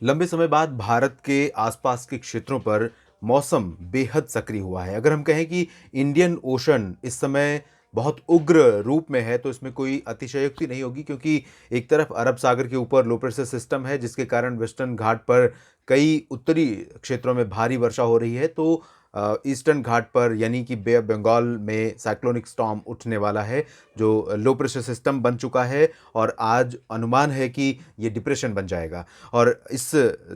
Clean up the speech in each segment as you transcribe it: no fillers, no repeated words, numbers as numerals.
लंबे समय बाद भारत के आसपास के क्षेत्रों पर मौसम बेहद सक्रिय हुआ है। अगर हम कहें कि इंडियन ओशन इस समय बहुत उग्र रूप में है, तो इसमें कोई अतिशयोक्ति नहीं होगी, क्योंकि एक तरफ अरब सागर के ऊपर लो प्रेशर सिस्टम है, जिसके कारण वेस्टर्न घाट पर कई उत्तरी क्षेत्रों में भारी वर्षा हो रही है। तो ईस्टर्न घाट पर यानी कि बे ऑफ बंगाल में साइक्लोनिक स्टॉर्म उठने वाला है, जो लो प्रेशर सिस्टम बन चुका है और आज अनुमान है कि ये डिप्रेशन बन जाएगा। और इस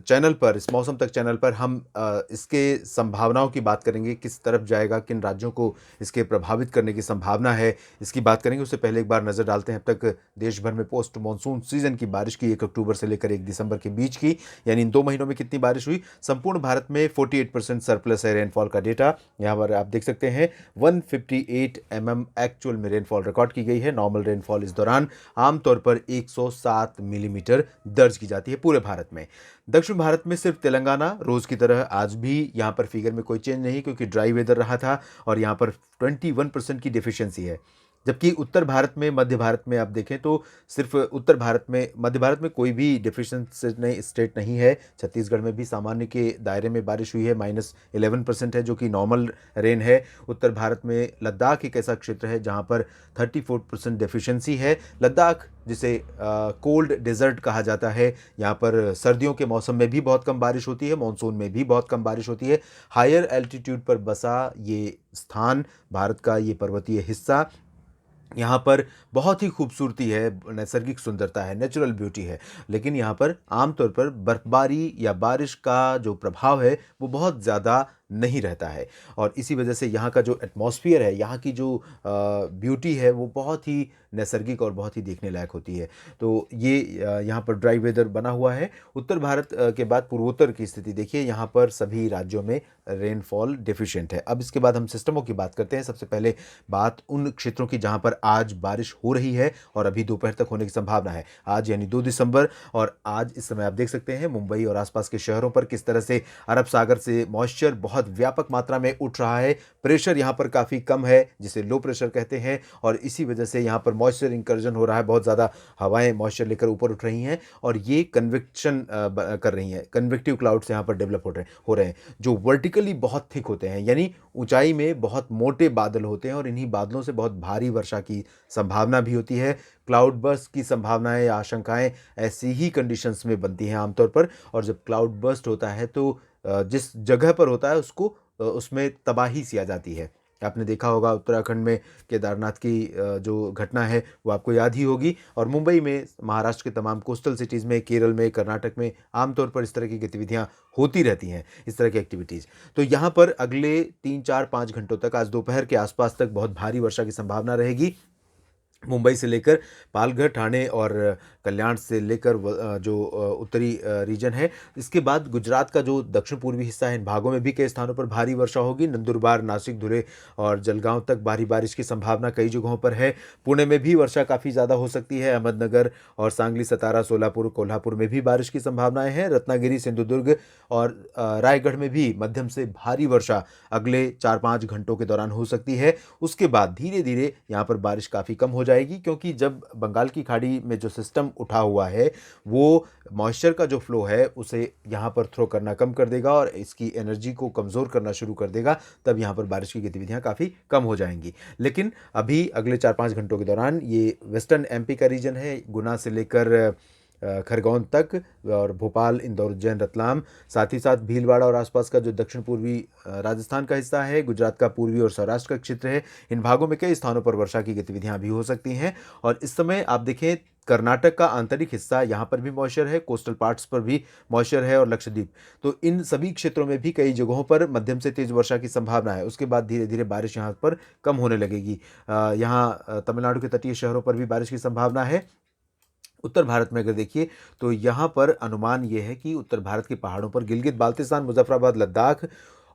चैनल पर, इस मौसम तक चैनल पर हम इसके संभावनाओं की बात करेंगे, किस तरफ जाएगा, किन राज्यों को इसके प्रभावित करने की संभावना है, इसकी बात करेंगे। उससे पहले एक बार नज़र डालते हैं अब तक देश भर में पोस्ट मानसून सीजन की बारिश की, 1 अक्टूबर से लेकर 1 दिसंबर के बीच की, यानी इन 2 महीनों में कितनी बारिश हुई। संपूर्ण भारत में 48% सरप्लस है रेनफॉल का डेटा। यहाँ पर आप देख सकते हैं 158 एक्चुअल में रेनफॉल रिकॉर्ड की गई है। नॉर्मल रेनफॉल इस दौरान आमतौर पर 107 मिलीमीटर दर्ज की जाती है पूरे भारत में। दक्षिण भारत में सिर्फ तेलंगाना रोज की तरह आज भी यहाँ पर फिगर में कोई चेंज नहीं, क्योंकि ड्राई वेदर रहा था और यहाँ पर 21% की डिफिशियंसी है। जबकि उत्तर भारत में, मध्य भारत में आप देखें तो सिर्फ उत्तर भारत में, मध्य भारत में कोई भी डिफिशियंसी नहीं, स्टेट नहीं है। छत्तीसगढ़ में भी सामान्य के दायरे में बारिश हुई है, -11% है, जो कि नॉर्मल रेन है। उत्तर भारत में लद्दाख एक ऐसा क्षेत्र है जहाँ पर 34% डेफिशिएंसी है। लद्दाख, जिसे कोल्ड डेजर्ट कहा जाता है, यहाँ पर सर्दियों के मौसम में भी बहुत कम बारिश होती है, मानसून में भी बहुत कम बारिश होती है। हायर एल्टीट्यूड पर बसा ये स्थान, भारत का ये पर्वतीय हिस्सा, यहाँ पर बहुत ही खूबसूरती है, नैसर्गिक सुंदरता है, नेचुरल ब्यूटी है। लेकिन यहाँ पर आमतौर पर बर्फबारी या बारिश का जो प्रभाव है वो बहुत ज़्यादा नहीं रहता है। और इसी वजह से यहाँ का जो एटमॉस्फेयर है, यहाँ की जो ब्यूटी है, वो बहुत ही नैसर्गिक और बहुत ही देखने लायक होती है। तो ये यहाँ पर ड्राई वेदर बना हुआ है। उत्तर भारत के बाद पूर्वोत्तर की स्थिति देखिए, यहाँ पर सभी राज्यों में रेनफॉल डेफिशिएंट है। अब इसके बाद हम सिस्टमों की बात करते हैं। सबसे पहले बात उन क्षेत्रों की जहाँ पर आज बारिश हो रही है और अभी दोपहर तक होने की संभावना है। आज यानी 2 दिसंबर, और आज इस समय आप देख सकते हैं मुंबई और आसपास के शहरों पर किस तरह से अरब सागर से मॉइस्चर बहुत व्यापक मात्रा में उठ रहा है। प्रेशर यहाँ पर काफ़ी कम है, जिसे लो प्रेशर कहते हैं, और इसी वजह से यहाँ पर मॉइस्चर इंकर्जन हो रहा है। बहुत ज़्यादा हवाएं मॉइस्चर लेकर ऊपर उठ रही हैं और ये कन्वेक्शन कर रही हैं। कन्वेक्टिव क्लाउड्स यहाँ पर डेवलप हो रहे हैं, जो वर्टिकली बहुत थिक होते हैं, यानी ऊंचाई में बहुत मोटे बादल होते हैं, और इन्हीं बादलों से बहुत भारी वर्षा की संभावना भी होती है। क्लाउड बर्स्ट की संभावनाएं या आशंकाएं ऐसी ही कंडीशंस में बनती हैं आमतौर पर। और जब क्लाउड बर्स्ट होता है तो जिस जगह पर होता है उसको उसमें तबाही सी आ जाती है। आपने देखा होगा उत्तराखंड में केदारनाथ की जो घटना है वो आपको याद ही होगी, और मुंबई में, महाराष्ट्र के तमाम कोस्टल सिटीज़ में, केरल में, कर्नाटक में आमतौर पर इस तरह की गतिविधियां होती रहती हैं, इस तरह की एक्टिविटीज़। तो यहाँ पर अगले 3, 4, 5 घंटों तक, आज दोपहर के आसपास तक बहुत भारी वर्षा की संभावना रहेगी। मुंबई से लेकर पालघर, ठाणे और कल्याण से लेकर जो उत्तरी रीजन है, इसके बाद गुजरात का जो दक्षिण पूर्वी हिस्सा है, इन भागों में भी कई स्थानों पर भारी वर्षा होगी। नंदुरबार, नासिक, धुले और जलगांव तक भारी बारिश की संभावना कई जगहों पर है। पुणे में भी वर्षा काफ़ी ज़्यादा हो सकती है। अहमदनगर और सांगली, सतारा, सोलापुर, कोल्हापुर में भी बारिश की संभावनाएं हैं। रत्नागिरी, सिंधुदुर्ग और रायगढ़ में भी मध्यम से भारी वर्षा अगले 4, 5 घंटों के दौरान हो सकती है। उसके बाद धीरे धीरे यहाँ पर बारिश काफ़ी कम हो जाएगी, क्योंकि जब बंगाल की खाड़ी में जो सिस्टम उठा हुआ है वो मॉइस्चर का जो फ्लो है उसे यहाँ पर थ्रो करना कम कर देगा और इसकी एनर्जी को कमज़ोर करना शुरू कर देगा। तब यहाँ पर बारिश की गतिविधियाँ काफ़ी कम हो जाएंगी। लेकिन अभी अगले 4, 5 घंटों के दौरान ये वेस्टर्न एमपी का रीजन है, गुना से लेकर खरगोन तक, और भोपाल, इंदौर, उज्जैन, रतलाम, साथ ही साथ भीलवाड़ा और आसपास का जो दक्षिण पूर्वी राजस्थान का हिस्सा है, गुजरात का पूर्वी और सौराष्ट्र का क्षेत्र है, इन भागों में कई स्थानों पर वर्षा की गतिविधियां भी हो सकती हैं। और इस समय आप देखें, कर्नाटक का आंतरिक हिस्सा, यहाँ पर भी मॉइस्चर है, कोस्टल पार्ट्स पर भी मॉइस्चर है, और लक्षद्वीप, तो इन सभी क्षेत्रों में भी कई जगहों पर मध्यम से तेज वर्षा की संभावना है। उसके बाद धीरे धीरे बारिश यहाँ पर कम होने लगेगी। यहाँ तमिलनाडु के तटीय शहरों पर भी बारिश की संभावना है। उत्तर भारत में अगर देखिए तो यहाँ पर अनुमान ये है कि उत्तर भारत के पहाड़ों पर, गिलगित बाल्टिस्तान, मुजफ्फराबाद, लद्दाख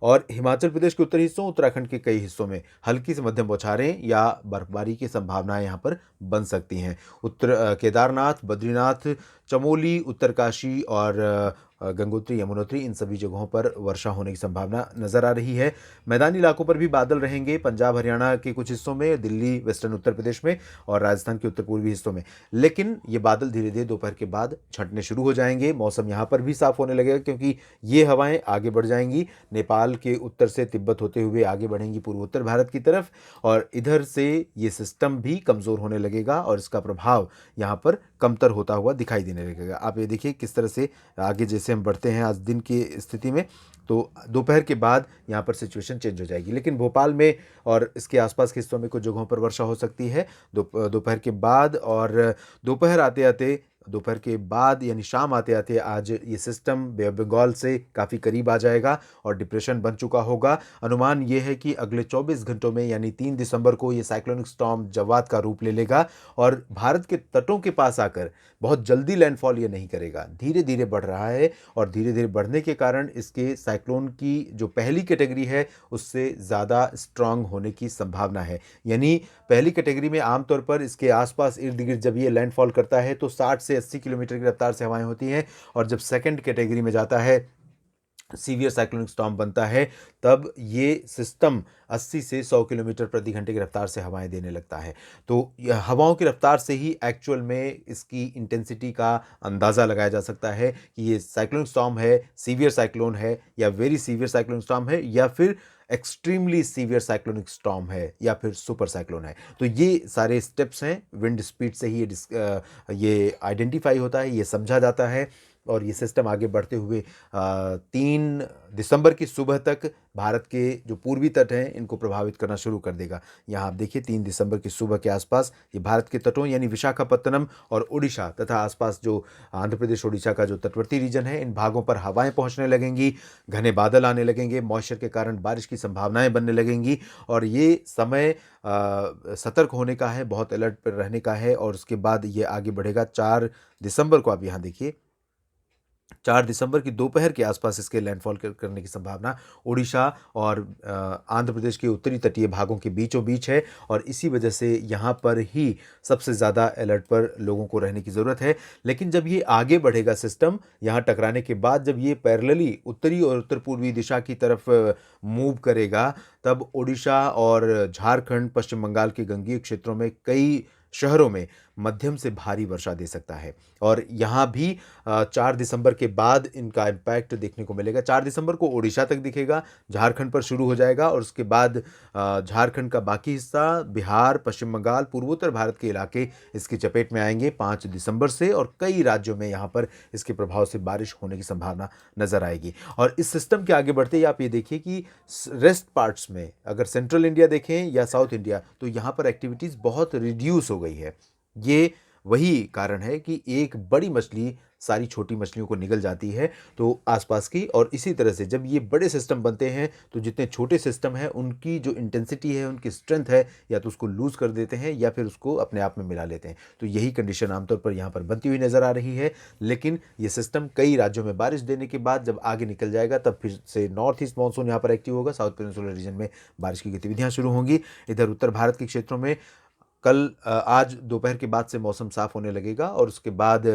और हिमाचल प्रदेश के उत्तरी हिस्सों, उत्तराखंड के कई हिस्सों में हल्की से मध्यम बौछारें या बर्फबारी की संभावनाएं यहाँ पर बन सकती हैं। केदारनाथ, बद्रीनाथ, चमोली, उत्तरकाशी और गंगोत्री, यमुनोत्री, इन सभी जगहों पर वर्षा होने की संभावना नज़र आ रही है। मैदानी इलाकों पर भी बादल रहेंगे, पंजाब हरियाणा के कुछ हिस्सों में, दिल्ली, वेस्टर्न उत्तर प्रदेश में और राजस्थान के उत्तर पूर्वी हिस्सों में। लेकिन ये बादल धीरे धीरे दोपहर के बाद छंटने शुरू हो जाएंगे, मौसम यहाँ पर भी साफ होने लगेगा क्योंकि ये हवाएं आगे बढ़ जाएंगी, नेपाल के उत्तर से तिब्बत होते हुए आगे बढ़ेंगी पूर्वोत्तर भारत की तरफ, और इधर से ये सिस्टम भी कमज़ोर होने लगेगा और इसका प्रभाव यहाँ पर कमतर होता हुआ दिखाई देने लगेगा। आप ये देखिए किस तरह से आगे जैसे हम बढ़ते हैं आज दिन की स्थिति में, तो दोपहर के बाद यहाँ पर सिचुएशन चेंज हो जाएगी। लेकिन भोपाल में और इसके आसपास के हिस्सों में कुछ जगहों पर वर्षा हो सकती है दोपहर के बाद, और दोपहर के बाद यानी शाम आते आते आज ये सिस्टम बे ऑफ बंगाल से काफ़ी करीब आ जाएगा और डिप्रेशन बन चुका होगा। अनुमान ये है कि अगले 24 घंटों में यानी 3 दिसंबर को ये साइक्लोनिक स्टॉर्म जवाद का रूप ले लेगा और भारत के तटों के पास आकर बहुत जल्दी लैंडफॉल ये नहीं करेगा, धीरे धीरे बढ़ रहा है और धीरे धीरे बढ़ने के कारण इसके साइक्लोन की जो पहली कैटेगरी है उससे ज़्यादा स्ट्रांग होने की संभावना है। यानी पहली कैटेगरी में आमतौर पर इसके आसपास इर्द गिर्द जब ये लैंडफॉल करता है तो 60 से 80 किलोमीटर की रफ्तार से हवाएं होती हैं, और जब सेकंड कैटेगरी में जाता है, सीवियर साइक्लोनिक स्टॉर्म बनता है, तब ये सिस्टम 80 से 100 किलोमीटर प्रति घंटे की रफ्तार से हवाएं देने लगता है। तो हवाओं की रफ्तार से ही एक्चुअल में इसकी इंटेंसिटी का अंदाज़ा लगाया जा सकता है कि ये साइक्लोनिक स्टॉर्म है, सीवियर साइक्लोन है, या वेरी सीवियर साइक्लोनिक स्टॉर्म है, या फिर एक्सट्रीमली सीवियर साइक्लोनिक स्टॉर्म है, या फिर सुपर साइक्लोन है। तो ये सारे स्टेप्स हैं, विंड स्पीड से ही ये आइडेंटिफाई होता है, ये समझा जाता है, और ये सिस्टम आगे बढ़ते हुए 3 दिसंबर की सुबह तक भारत के जो पूर्वी तट हैं इनको प्रभावित करना शुरू कर देगा। यहाँ आप देखिए 3 दिसंबर की सुबह के आसपास ये भारत के तटों यानी विशाखापत्तनम और उड़ीसा तथा आसपास जो आंध्र प्रदेश उड़ीसा का जो तटवर्ती रीजन है, इन भागों पर हवाएं पहुंचने लगेंगी, घने बादल आने लगेंगे, मॉइस्चर के कारण बारिश की संभावनाएं बनने लगेंगी, और ये समय सतर्क होने का है, बहुत अलर्ट पर रहने का है। और उसके बाद ये आगे बढ़ेगा 4 दिसंबर को। आप यहाँ देखिए 4 दिसंबर की दोपहर के आसपास इसके लैंडफॉल करने की संभावना उड़ीसा और आंध्र प्रदेश के उत्तरी तटीय भागों के बीचों बीच है, और इसी वजह से यहाँ पर ही सबसे ज़्यादा अलर्ट पर लोगों को रहने की ज़रूरत है। लेकिन जब ये आगे बढ़ेगा सिस्टम, यहाँ टकराने के बाद जब ये पैरेलली उत्तरी और उत्तर पूर्वी दिशा की तरफ मूव करेगा, तब उड़ीसा और झारखंड, पश्चिम बंगाल के गंगीय क्षेत्रों में कई शहरों में मध्यम से भारी वर्षा दे सकता है, और यहाँ भी 4 दिसंबर के बाद इनका इम्पैक्ट देखने को मिलेगा। 4 दिसंबर को ओडिशा तक दिखेगा, झारखंड पर शुरू हो जाएगा, और उसके बाद झारखंड का बाकी हिस्सा, बिहार, पश्चिम बंगाल, पूर्वोत्तर भारत के इलाके इसकी चपेट में आएंगे 5 दिसंबर से, और कई राज्यों में यहाँ पर इसके प्रभाव से बारिश होने की संभावना नजर आएगी। और इस सिस्टम के आगे बढ़ते ही आप ये देखिए कि रेस्ट पार्ट्स में, अगर सेंट्रल इंडिया देखें या साउथ इंडिया, तो यहाँ पर एक्टिविटीज़ बहुत रिड्यूस हो गई है। ये वही कारण है कि एक बड़ी मछली सारी छोटी मछलियों को निगल जाती है तो आसपास की, और इसी तरह से जब ये बड़े सिस्टम बनते हैं तो जितने छोटे सिस्टम हैं उनकी जो इंटेंसिटी है, उनकी स्ट्रेंथ है, या तो उसको लूज़ कर देते हैं या फिर उसको अपने आप में मिला लेते हैं। तो यही कंडीशन आमतौर पर यहाँ पर बनती हुई नज़र आ रही है। लेकिन ये सिस्टम कई राज्यों में बारिश देने के बाद जब आगे निकल जाएगा, तब फिर से नॉर्थ ईस्ट मानसून यहाँ पर एक्टिव होगा, साउथ पेनिनसुलर रीजन में बारिश की गतिविधियाँ शुरू होंगी। इधर उत्तर भारत के क्षेत्रों में आज दोपहर के बाद से मौसम साफ होने लगेगा, और उसके बाद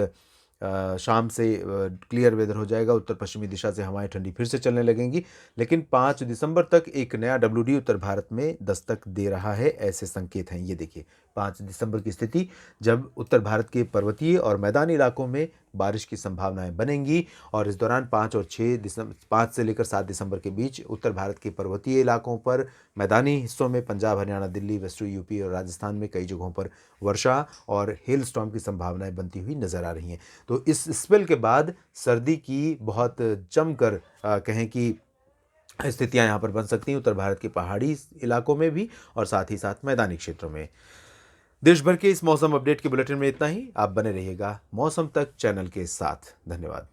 शाम से क्लियर वेदर हो जाएगा, उत्तर पश्चिमी दिशा से हवाएं ठंडी फिर से चलने लगेंगी। लेकिन 5 दिसंबर तक एक नया WD उत्तर भारत में दस्तक दे रहा है, ऐसे संकेत हैं। ये देखिए 5 दिसंबर की स्थिति, जब उत्तर भारत के पर्वतीय और मैदानी इलाकों में बारिश की संभावनाएं बनेंगी, और इस दौरान 5 से लेकर 7 दिसंबर के बीच उत्तर भारत के पर्वतीय इलाकों पर, मैदानी हिस्सों में पंजाब, हरियाणा, दिल्ली, वेस्टर्न यूपी और राजस्थान में कई जगहों पर वर्षा और हेल स्टॉर्म की संभावनाएं बनती हुई नजर आ रही हैं। तो इस स्पेल के बाद सर्दी की बहुत जमकर कहें कि स्थितियां यहाँ पर बन सकती हैं, उत्तर भारत के पहाड़ी इलाकों में भी और साथ ही साथ मैदानी क्षेत्रों में। देश भर के इस मौसम अपडेट के बुलेटिन में इतना ही। आप बने रहिएगा मौसम तक चैनल के साथ। धन्यवाद।